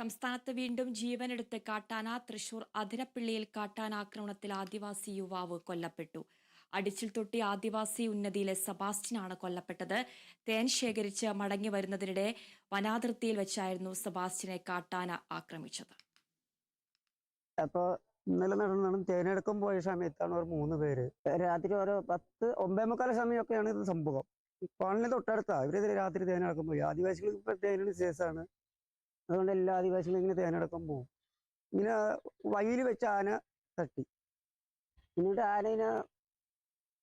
സംസ്ഥാനത്ത് വീണ്ടും ജീവനെടുത്ത് കാട്ടാന. തൃശൂർ അതിരപ്പിള്ളിയിൽ കാട്ടാനാക്രമണത്തിൽ ആദിവാസി യുവാവ് കൊല്ലപ്പെട്ടു. അടിച്ചിൽ തൊട്ടി ആദിവാസി ഉന്നതിയിലെ സെബാസ്റ്റ്യനാണ് കൊല്ലപ്പെട്ടത്. തേൻ ശേഖരിച്ച് മടങ്ങി വരുന്നതിനിടെ വനാതിർത്തിയിൽ വെച്ചായിരുന്നു സെബാസ്റ്റ്യനെ കാട്ടാന ആക്രമിച്ചത്. അപ്പോൾ ഇന്നലെ നടന്നാണ് തേനെടുക്കാൻ പോയ സമയത്താണ് ഒരു 3 പേര് രാത്രി ഓരോ 10, 9:15 സമയമൊക്കെയാണ് ഇത് സംഭവം. കോളനി തൊട്ടടുത്താണ്. ഇവരെതിരെ രാത്രി തേനെടുക്കാൻ പോയി. ആദിവാസികൾ ഇപ്പൊ തേനിന് ശേഷമാണ്. അതുകൊണ്ട് എല്ലാ ആദിവാസികളും ഇങ്ങനെ തേനെടുക്കാൻ പോകും. ഇങ്ങനെ വഴിയിൽ വെച്ച് ആന തട്ടി. പിന്നീട് ആനയിനെ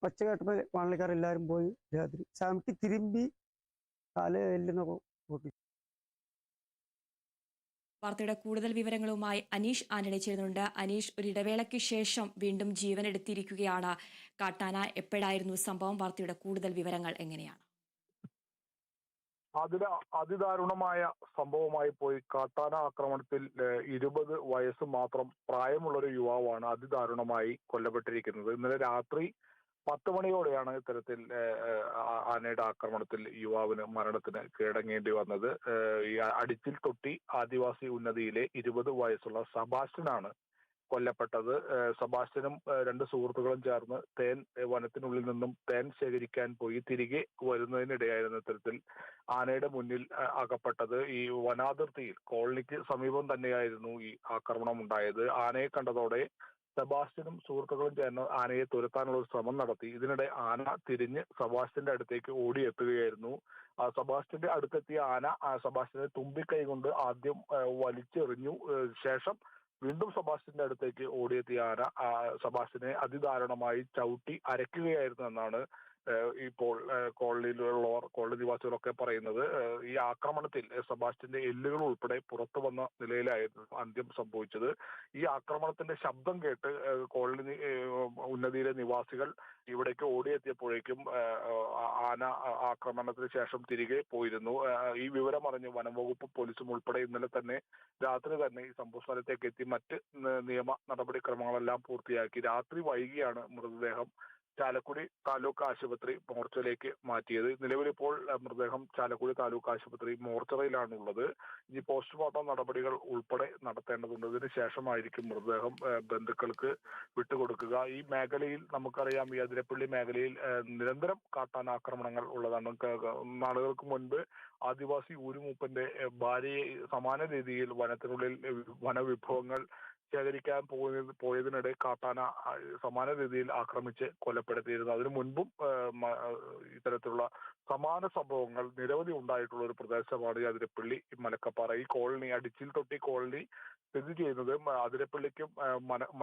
ഒച്ച കേട്ടപ്പോൾ കോളനിക്കാരെല്ലാവരും പോയി രാത്രി ചവിട്ടി തിരുമ്പി കാല് എല്ലുന്നൊക്കെ പൊട്ടി. വാർത്തയുടെ കൂടുതൽ വിവരങ്ങളുമായി അനീഷ് ആന്റണി ചേരുന്നുണ്ട്. അനീഷ്, ഒരു ഇടവേളയ്ക്ക് ശേഷം വീണ്ടും ജീവനെടുത്തിരിക്കുകയാണ് കാട്ടാന. എപ്പോഴായിരുന്നു സംഭവം? വാർത്തയുടെ കൂടുതൽ വിവരങ്ങൾ എങ്ങനെയാണ്? അതിദാരുണമായ സംഭവമായി പോയി. കാട്ടാന ആക്രമണത്തിൽ 20 വയസ്സ് മാത്രം പ്രായമുള്ളൊരു യുവാവാണ് അതിദാരുണമായി കൊല്ലപ്പെട്ടിരിക്കുന്നത്. ഇന്നലെ രാത്രി 10 മണിയോടെയാണ് ഇത്തരത്തിൽ ആനയുടെ ആക്രമണത്തിൽ യുവാവിന് മരണത്തിന് കീഴടങ്ങേണ്ടി വന്നത്. ഈ അടിച്ചിൽ തൊട്ടി ആദിവാസി ഉന്നതിയിലെ 20 വയസ്സുള്ള സെബാസ്റ്റ്യനാണ് കൊല്ലപ്പെട്ടത്. സെബാസ്റ്റ്യനും 2 സുഹൃത്തുക്കളും ചേർന്ന് വനത്തിനുള്ളിൽ നിന്നും തേൻ ശേഖരിക്കാൻ പോയി തിരികെ വരുന്നതിനിടെയായിരുന്നു ഇത്തരത്തിൽ ആനയുടെ മുന്നിൽ അകപ്പെട്ടത്. ഈ വനാതിർത്തിയിൽ കോളനിക്ക് സമീപം തന്നെയായിരുന്നു ഈ ആക്രമണം ഉണ്ടായത്. ആനയെ കണ്ടതോടെ സെബാസ്റ്റ്യനും സുഹൃത്തുക്കളും ചേർന്ന് ആനയെ തുരത്താനുള്ള ഒരു ശ്രമം നടത്തി. ഇതിനിടെ ആന തിരിഞ്ഞ് സെബാസ്റ്റ്യന്റെ അടുത്തേക്ക് ഓടിയെത്തുകയായിരുന്നു. സെബാസ്റ്റ്യന്റെ അടുത്തെത്തിയ ആന സെബാസ്റ്റ്യനെ തുമ്പിക്കൈ കൊണ്ട് ആദ്യം വലിച്ചെറിഞ്ഞു. ശേഷം വീണ്ടും സെബാസ്റ്റ്യന്റെ അടുത്തേക്ക് ഓടിയെത്തിയ ആന സെബാസ്റ്റ്യനെ അതിദാരുണമായി ചവിട്ടി അരയ്ക്കുകയായിരുന്നു എന്നാണ് ഇപ്പോൾ കോളനിയിലുള്ളവർ, കോളനി നിവാസികളൊക്കെ പറയുന്നത്. ഈ ആക്രമണത്തിൽ സെബാസ്റ്റ്യന്റെ എല്ലുകൾ ഉൾപ്പെടെ പുറത്തു വന്ന നിലയിലായിരുന്നു അന്ത്യം സംഭവിച്ചത്. ഈ ആക്രമണത്തിന്റെ ശബ്ദം കേട്ട് കോളനി ഉന്നതിയിലെ നിവാസികൾ ഇവിടേക്ക് ഓടിയെത്തിയപ്പോഴേക്കും ആന ആക്രമണത്തിന് ശേഷം തിരികെ പോയിരുന്നു. ഈ വിവരം അറിഞ്ഞ് വനംവകുപ്പ് പോലീസും ഉൾപ്പെടെ ഇന്നലെ തന്നെ രാത്രി തന്നെ ഈ സംഭവ സ്ഥലത്തേക്ക് എത്തി മറ്റ് നിയമ നടപടിക്രമങ്ങളെല്ലാം പൂർത്തിയാക്കി. രാത്രി വൈകിയാണ് മൃതദേഹം ചാലക്കുടി താലൂക്ക് ആശുപത്രി മോർച്ചറിയിലേക്ക് മാറ്റിയത്. നിലവിലിപ്പോൾ മൃതദേഹം ചാലക്കുടി താലൂക്ക് ആശുപത്രി മോർച്ചറിയിലാണ് ഉള്ളത്. ഇനി പോസ്റ്റ്മോർട്ടം നടപടികൾ ഉൾപ്പെടെ നടത്തേണ്ടതുണ്ട്. ഇതിന് ശേഷമായിരിക്കും മൃതദേഹം ബന്ധുക്കൾക്ക് വിട്ടുകൊടുക്കുക. ഈ മേഖലയിൽ നമുക്കറിയാം, ഈ അതിരപ്പള്ളി മേഖലയിൽ നിരന്തരം കാട്ടാനാക്രമണങ്ങൾ ഉള്ളതാണ്. നാളുകൾക്ക് മുൻപ് ആദിവാസി ഊരുമൂപ്പന്റെ ഭാര്യയെ സമാന രീതിയിൽ വനത്തിനുള്ളിൽ വനവിഭവങ്ങൾ ശേഖരിക്കാൻ പോയതിനിടെ കാട്ടാന സമാന രീതിയിൽ ആക്രമിച്ച് കൊലപ്പെടുത്തിയിരുന്നു. അതിനു മുൻപും ഇത്തരത്തിലുള്ള സമാന സംഭവങ്ങൾ നിരവധി ഉണ്ടായിട്ടുള്ള ഒരു പ്രദേശമാണ് ഈ അതിരപ്പള്ളി മലക്കപ്പാറ. ഈ കോളനി, അടിച്ചിൽ തൊട്ടി കോളനി സ്ഥിതി ചെയ്യുന്നത് അതിരപ്പള്ളിക്കും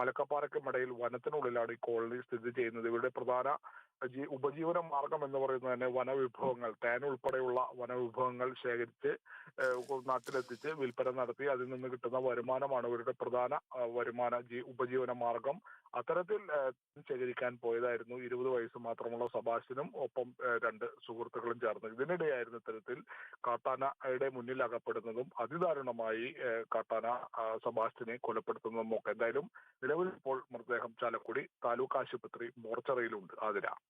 മലക്കപ്പാറയ്ക്കും ഇടയിൽ വനത്തിനുള്ളിലാണ് ഈ കോളനി സ്ഥിതി ചെയ്യുന്നത്. ഇവിടെ പ്രധാന ഉപജീവന മാർഗം എന്ന് പറയുന്നത് തന്നെ വനവിഭവങ്ങൾ, തേൻ ഉൾപ്പെടെയുള്ള വനവിഭവങ്ങൾ ശേഖരിച്ച് നാട്ടിലെത്തിച്ച് വിൽപ്പന നടത്തി അതിൽ നിന്ന് കിട്ടുന്ന വരുമാനമാണ് ഇവരുടെ പ്രധാന ഉപജീവന മാർഗം. അത്തരത്തിൽ ശേഖരിക്കാൻ പോയതായിരുന്നു 20 വയസ്സ് മാത്രമുള്ള സെബാസ്റ്റ്യനും ഒപ്പം 2 സുഹൃത്തുക്കളും ചേർന്ന്. ഇതിനിടെയായിരുന്നു ഇത്തരത്തിൽ കാട്ടാനയുടെ മുന്നിൽ അകപ്പെടുന്നതും അതിദാരുണമായി കാട്ടാന സെബാസ്റ്റ്യനെ കൊലപ്പെടുത്തുന്നതും ഒക്കെ. എന്തായാലും നിലവിൽ ഇപ്പോൾ മൃതദേഹം ചാലക്കുടി താലൂക്ക് ആശുപത്രി മോർച്ചറിയിലുണ്ട്. ആതിര.